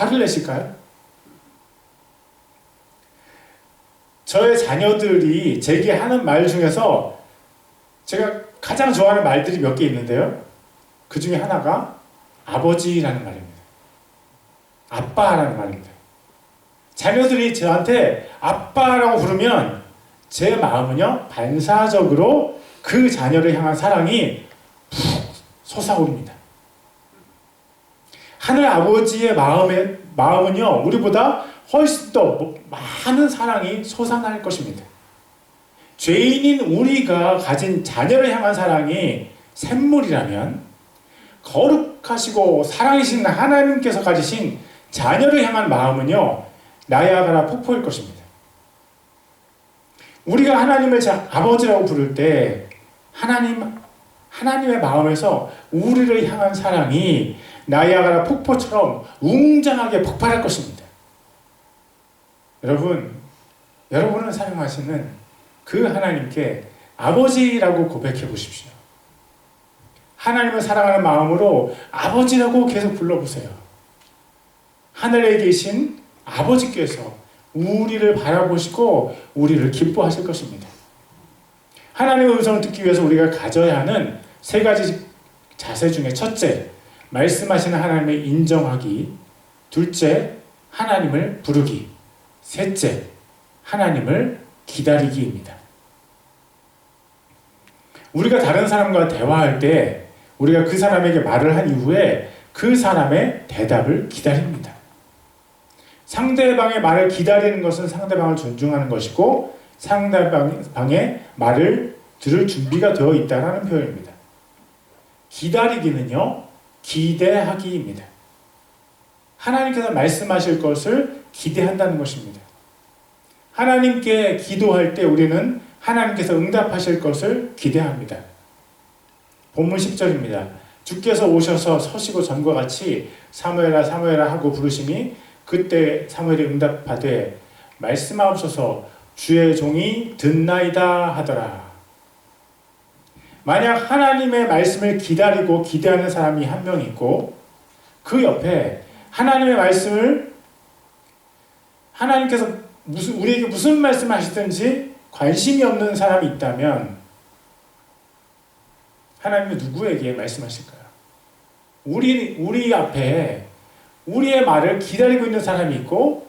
화를 내실까요? 저의 자녀들이 제게 하는 말 중에서 제가 가장 좋아하는 말들이 몇 개 있는데요. 그 중에 하나가 아버지라는 말입니다. 아빠라는 말입니다. 자녀들이 저한테 아빠라고 부르면 제 마음은요, 반사적으로 그 자녀를 향한 사랑이 푹 솟아오릅니다. 하늘 아버지의 마음은요, 우리보다 훨씬 더 많은 사랑이 솟아날 것입니다. 죄인인 우리가 가진 자녀를 향한 사랑이 샘물이라면 거룩하시고 사랑이신 하나님께서 가지신 자녀를 향한 마음은요, 나야가라 폭포일 것입니다. 우리가 하나님을 아버지라고 부를 때 하나님의 마음에서 우리를 향한 사랑이 나야가라 폭포처럼 웅장하게 폭발할 것입니다. 여러분을 사랑하시는 그 하나님께 아버지라고 고백해 보십시오. 하나님을 사랑하는 마음으로 아버지라고 계속 불러보세요. 하늘에 계신 아버지께서 우리를 바라보시고 우리를 기뻐하실 것입니다. 하나님의 음성을 듣기 위해서 우리가 가져야 하는 세 가지 자세 중에 첫째, 말씀하시는 하나님을 인정하기. 둘째, 하나님을 부르기. 셋째, 하나님을 기다리기입니다. 우리가 다른 사람과 대화할 때 우리가 그 사람에게 말을 한 이후에 그 사람의 대답을 기다립니다. 상대방의 말을 기다리는 것은 상대방을 존중하는 것이고 상대방의 말을 들을 준비가 되어 있다는 표현입니다. 기다리기는요, 기대하기입니다. 하나님께서 말씀하실 것을 기대한다는 것입니다. 하나님께 기도할 때 우리는 하나님께서 응답하실 것을 기대합니다. 본문 10절입니다. 주께서 오셔서 서시고 전과 같이 사무엘아 사무엘아 하고 부르시니 그때 사무엘이 응답하되 말씀하옵소서 주의 종이 듣나이다 하더라. 만약 하나님의 말씀을 기다리고 기대하는 사람이 한 명 있고 그 옆에 하나님의 말씀을 하나님께서 우리에게 무슨 말씀을 하시든지 관심이 없는 사람이 있다면 하나님은 누구에게 말씀하실까요? 우리 앞에 우리의 말을 기다리고 있는 사람이 있고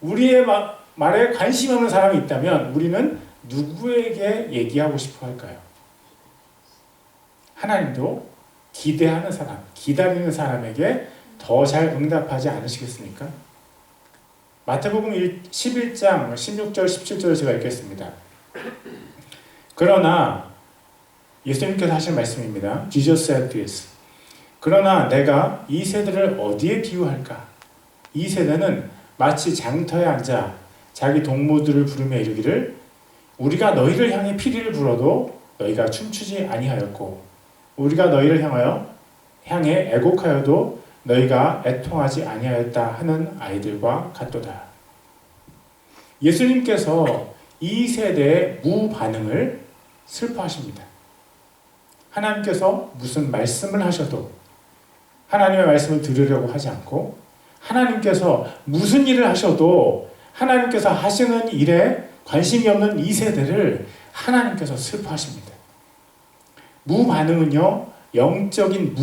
우리의 말에 관심이 없는 사람이 있다면 우리는 누구에게 얘기하고 싶어 할까요? 하나님도 기대하는 사람, 기다리는 사람에게 더 잘 응답하지 않으시겠습니까? 마태복음 11장 16절 17절을 제가 읽겠습니다. 그러나 예수님께서 하신 말씀입니다. Jesus said this. 그러나 내가 이 세대를 어디에 비유할까? 이 세대는 마치 장터에 앉아 자기 동무들을 부르며 이르기를 우리가 너희를 향해 피리를 불어도 너희가 춤추지 아니하였고 우리가 너희를 향해 애곡하여도 너희가 애통하지 아니하였다 하는 아이들과 같도다. 예수님께서 이 세대의 무반응을 슬퍼하십니다. 하나님께서 무슨 말씀을 하셔도 하나님의 말씀을 들으려고 하지 않고 하나님께서 무슨 일을 하셔도 하나님께서 하시는 일에 관심이 없는 이 세대를 하나님께서 슬퍼하십니다. 무반응은요, 영적인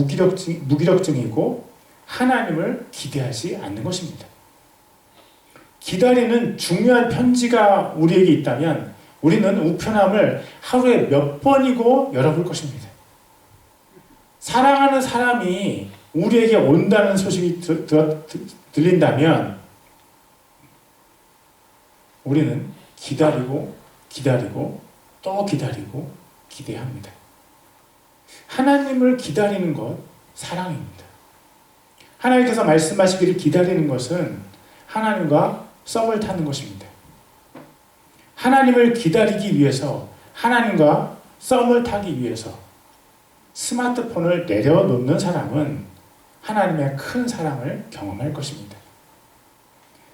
무기력증이고 하나님을 기대하지 않는 것입니다. 기다리는 중요한 편지가 우리에게 있다면 우리는 우편함을 하루에 몇 번이고 열어볼 것입니다. 사랑하는 사람이 우리에게 온다는 소식이 들린다면 우리는 기다리고 또 기다리고 기대합니다. 하나님을 기다리는 것 사랑입니다. 하나님께서 말씀하시기를 기다리는 것은 하나님과 썸을 타는 것입니다. 하나님을 기다리기 위해서 하나님과 썸을 타기 위해서 스마트폰을 내려놓는 사람은 하나님의 큰 사랑을 경험할 것입니다.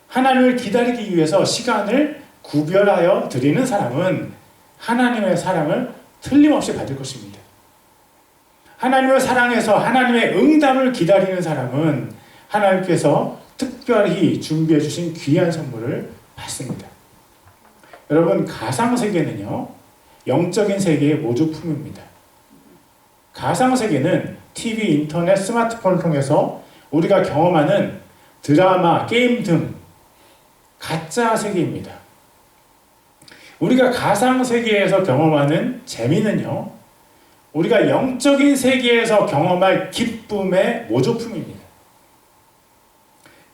하나님을 기다리기 위해서 시간을 구별하여 드리는 사람은 하나님의 사랑을 틀림없이 받을 것입니다. 하나님을 사랑해서 하나님의 응답을 기다리는 사람은 하나님께서 특별히 준비해 주신 귀한 선물을 받습니다. 여러분, 가상세계는요, 영적인 세계의 모조품입니다. 가상세계는 TV, 인터넷, 스마트폰을 통해서 우리가 경험하는 드라마, 게임 등 가짜 세계입니다. 우리가 가상세계에서 경험하는 재미는요, 우리가 영적인 세계에서 경험할 기쁨의 모조품입니다.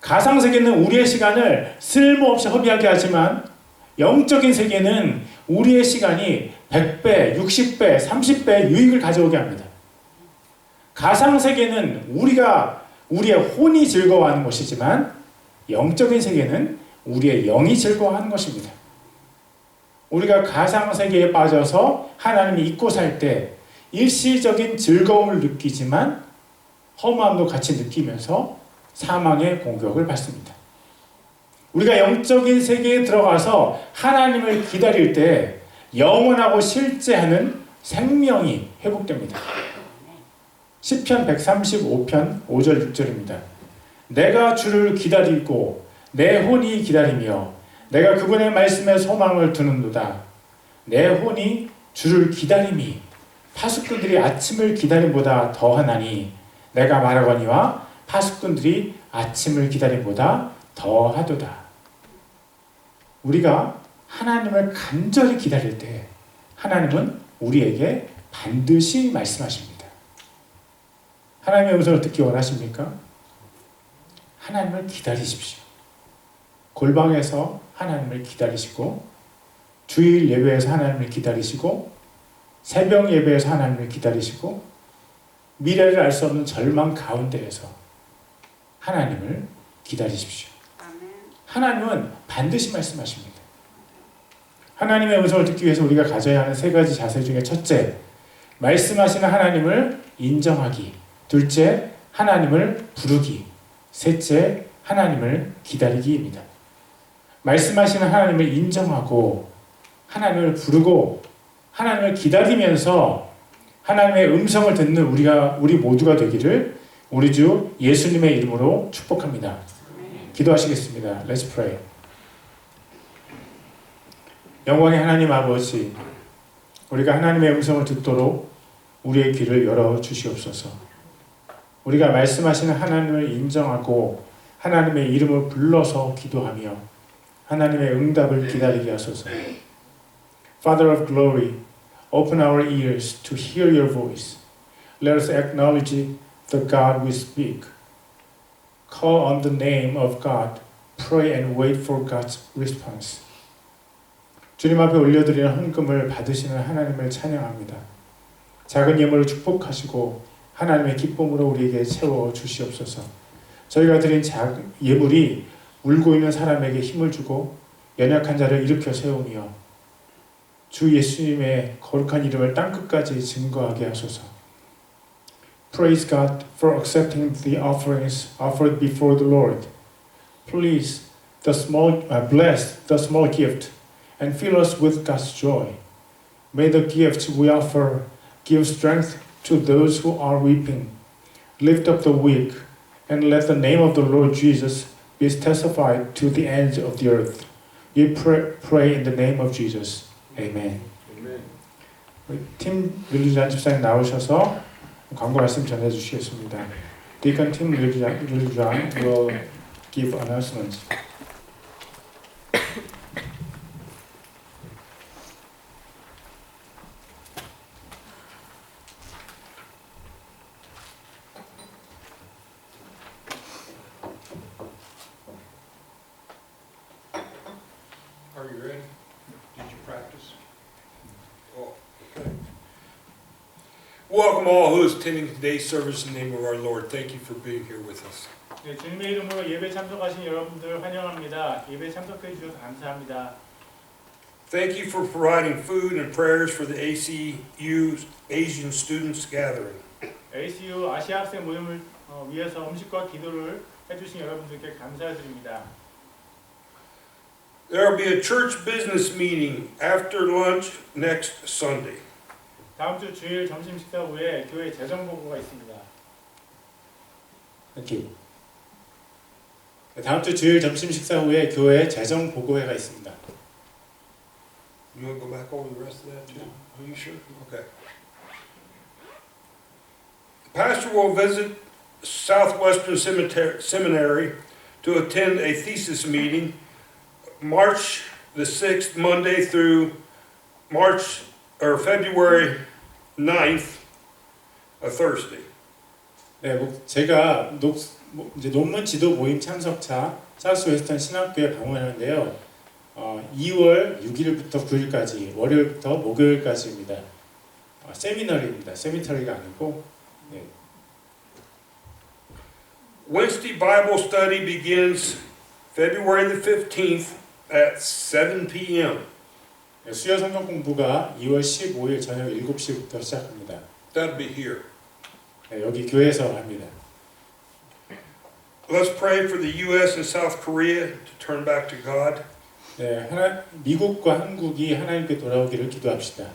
가상세계는 우리의 시간을 쓸모없이 허비하게 하지만 영적인 세계는 우리의 시간이 100배, 60배, 30배의 유익을 가져오게 합니다. 가상세계는 우리의 혼이 즐거워하는 것이지만 영적인 세계는 우리의 영이 즐거워하는 것입니다. 우리가 가상세계에 빠져서 하나님을 잊고 살 때 일시적인 즐거움을 느끼지만 허무함도 같이 느끼면서 사망의 공격을 받습니다. 우리가 영적인 세계에 들어가서 하나님을 기다릴 때 영원하고 실제하는 생명이 회복됩니다. 시편 135편 5절 6절입니다. 내가 주를 기다리고 내 혼이 기다리며 내가 그분의 말씀에 소망을 두는도다. 내 혼이 주를 기다림이 파수꾼들이 아침을 기다림보다 더하나니 내가 말하거니와 파수꾼들이 아침을 기다림보다 더하도다. 우리가 하나님을 간절히 기다릴 때 하나님은 우리에게 반드시 말씀하십니다. 하나님의 음성을 듣기 원하십니까? 하나님을 기다리십시오. 골방에서 하나님을 기다리시고, 주일 예배에서 하나님을 기다리시고, 새벽 예배에서 하나님을 기다리시고, 미래를 알 수 없는 절망 가운데에서 하나님을 기다리십시오. 하나님은 반드시 말씀하십니다. 하나님의 음성을 듣기 위해서 우리가 가져야 하는 세 가지 자세 중에 첫째, 말씀하시는 하나님을 인정하기. 둘째, 하나님을 부르기. 셋째, 하나님을 기다리기입니다. 말씀하시는 하나님을 인정하고 하나님을 부르고 하나님을 기다리면서 하나님의 음성을 듣는 우리 모두가 되기를 우리 주 예수님의 이름으로 축복합니다. 기도하시겠습니다. Let's pray. 영광의 하나님 아버지, 우리가 하나님의 음성을 듣도록 우리의 귀를 열어 주시옵소서. 우리가 말씀하시는 하나님을 인정하고 하나님의 이름을 불러서 기도하며 하나님의 응답을 기다리게 하소서. Father of glory, open our ears to hear your voice. Let us acknowledge the God we speak. Call on the name of God. Pray and wait for God's response. 주님 앞에 올려드리는 헌금을 받으시는 하나님을 찬양합니다. 작은 예물을 축복하시고 하나님의 기쁨으로 우리에게 채워 주시옵소서. 저희가 드린 작은 예물이 울고 있는 사람에게 힘을 주고 연약한 자를 일으켜 세우며 주 예수님의 거룩한 이름을 땅끝까지 증거하게 하소서. Praise God for accepting the offerings offered before the Lord. Please bless the small gift and fill us with God's joy. May the gifts we offer give strength to those who are weeping. Lift up the weak and let the name of the Lord Jesus be testified to the ends of the earth. We pray in the name of Jesus. Amen. 팀 릴리잔 집사님 나오셔서 광고 말씀 전해 주시겠습니다. Deacon Tim Rillijan will give announcements. Are you ready? Did you practice? Oh, okay. Welcome all who is attending today's service in the name of our Lord. Thank you for being here with us. 네, 주님의 이름으로 예배 참석하신 여러분들 환영합니다. 예배 참석해 주셔서 감사합니다. Thank you for providing food and prayers for the ACU Asian Students Gathering. ACU 아시아 학생 모임을 위해서 음식과 기도를 해주신 여러분들께 감사드립니다. There will be a church business meeting after lunch next Sunday. 다음 주 주일 점심 식사 후에 교회 재정 보고가 있습니다. Thank you. 다음 주 주일 점심 식사 후에 교회 재정 보고회가 있습니다. You want to go back over the rest of that too? Are you sure? Okay. The pastor will visit Southwestern Seminary to attend a thesis meeting March the 6th, Monday through February 9th, a Thursday. 네, 제가 이제 논문 지도 모임 참석차 사우스웨스턴 신학교에 방문하는데요. 2월 6일부터 9일까지 월요일부터 목요일까지입니다. 세미너리입니다. 세미터리가 아니고. 네. Wednesday Bible study begins February the 15th at 7 p.m. 수요 성경 공부가 2월 15일 저녁 7시부터 시작합니다. That'll be here. 네, 여기 교회에서 합니다. Let's pray for the U.S. and South Korea to turn back to God. 네, 미국과 한국이 하나님께 돌아오기를 기도합시다.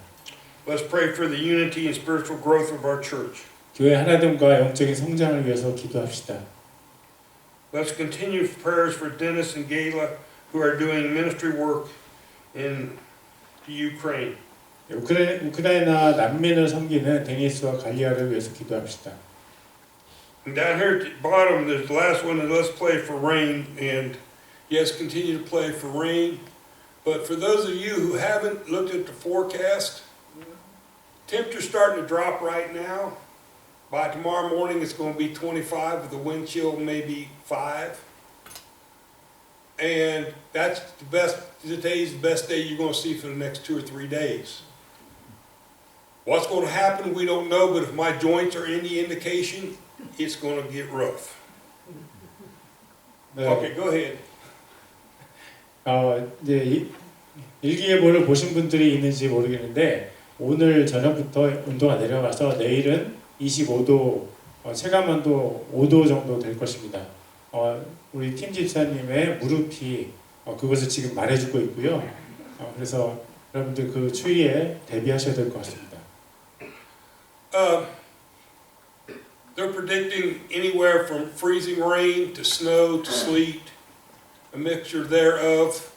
Let's pray for the unity and spiritual growth of our church. 교회 하나됨과 영적인 성장을 위해서 기도합시다. Let's continue prayers for Dennis and Gayla who are doing ministry work in the Ukraine. 우크라이나 난민을 섬기는 데니스와 갈리아를 위해서 기도합시다. And down here at the bottom, there's the last one, and let's play for rain. And yes, continue to play for rain. But for those of you who haven't looked at the forecast, temperature's starting to drop right now. By tomorrow morning, it's going to be 25 with a wind chill maybe 5. And that's the best, today's the best day you're going to see for the next 2 or 3 days. What's going to happen, we don't know, but if my joints are any indication, it's going to get rough. 네. Okay, go ahead. 이제 일기예보를 보신 분들이 있는지 모르겠는데 오늘 저녁부터 온도가 내려가서 내일은 25도, 체감온도 5도 정도 될 것입니다. 우리 팀 집사님의 무릎이 그것을 지금 말해주고 있고요. 그래서 여러분들 그 추위에 대비하셔야 될 것 같습니다. They're predicting anywhere from freezing rain to snow to sleet, a mixture thereof.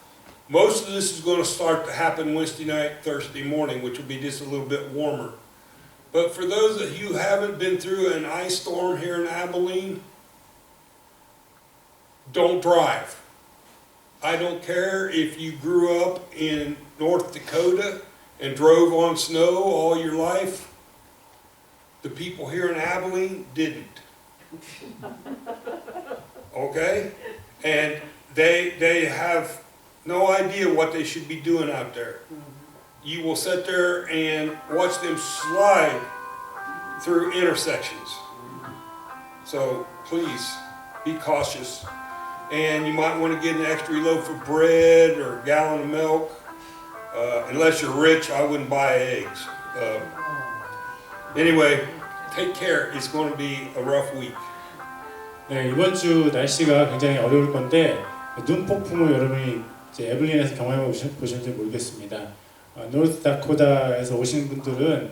Most of this is going to start to happen Wednesday night, Thursday morning, which will be just a little bit warmer. But for those of you who haven't been through an ice storm here in Abilene, don't drive. I don't care if you grew up in North Dakota and drove on snow all your life. The people here in Abilene didn't. Okay? And they have no idea what they should be doing out there. You will sit there and watch them slide through intersections. So please be cautious. And you might want to get an extra loaf of bread or a gallon of milk. Unless you're rich, I wouldn't buy eggs. Anyway, take care. It's going to be a rough week. 네, 이번 주 날씨가 굉장히 어려울 건데 눈폭풍을 여러분이 이제 에블린에서 경험해 보셨는지 모르겠습니다. 노스다코다에서 오신 분들은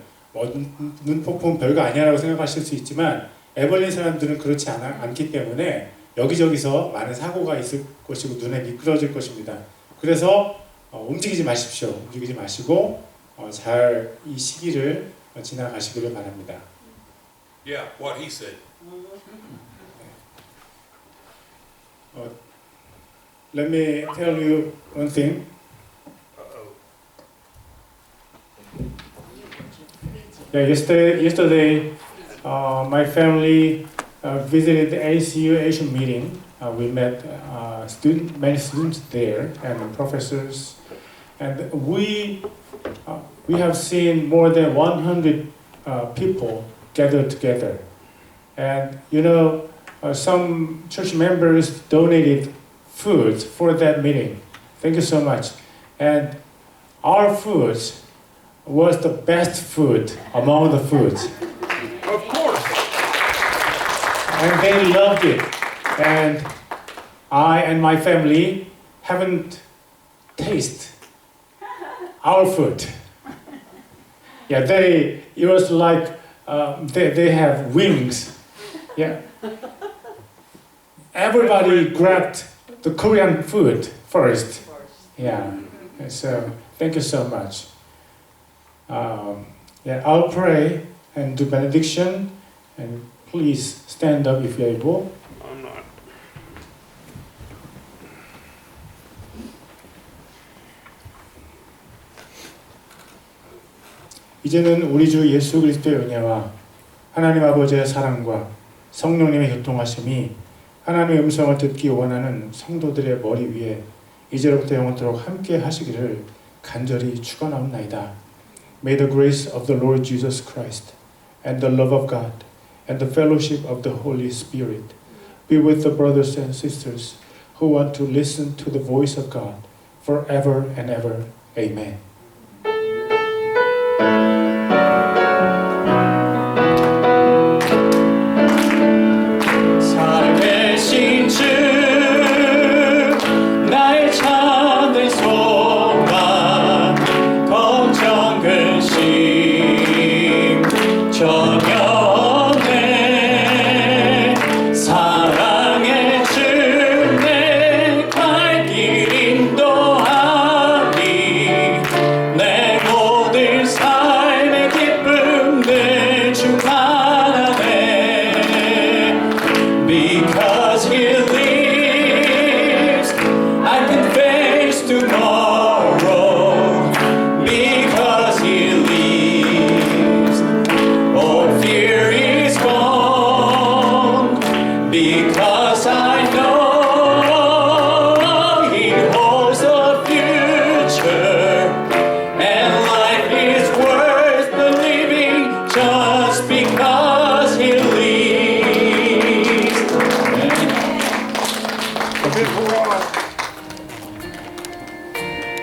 눈폭풍 별거 아니라고 생각하실 수 있지만 에블린 사람들은 그렇지 않기 때문에 여기저기서 많은 사고가 있을 것이고 눈에 미끄러질 것입니다. 그래서 움직이지 마십시오. 움직이지 마시고 잘 이 시기를 지나가시기를 바랍니다. Yeah, what he said. Let me tell you one thing. Yeah, yesterday, my family visited the ACU Asian meeting. We met many students there and professors, and we have seen more than 100 people gathered together. And you know, some church members donated food for that meeting. Thank you so much. And our food was the best food among the foods. Of course. And they loved it. And I and my family haven't tasted our food. Yeah, it was like they have wings. Yeah. everybody grabbed the Korean food first. Yeah. So thank you so much. Yeah, I'll pray and do benediction, and please stand up if you're able. I'm not. 이제는 우리 주 예수 그리스도의 은혜와 하나님 아버지의 사랑과 성령님의 교통하심이 하나님의 음성을 듣기 원하는 성도들의 머리 위에 이제로부터 영원토록 함께 하시기를 간절히 축원하옵나이다. May the grace of the Lord Jesus Christ and the love of God and the fellowship of the Holy Spirit be with the brothers and sisters who want to listen to the voice of God forever and ever. Amen. 살아계신 주 나의 참된 소망 걱정 근심 전혀 없네 사랑의 주 내 갈 길 인도하니 내 모든 삶의 기쁨 늘 충만하네 Because he lives, I can face tomorrow. Because he lives, all fear is gone. Because I know he holds the future, and life is worth the living just because he lives. Big hurrah.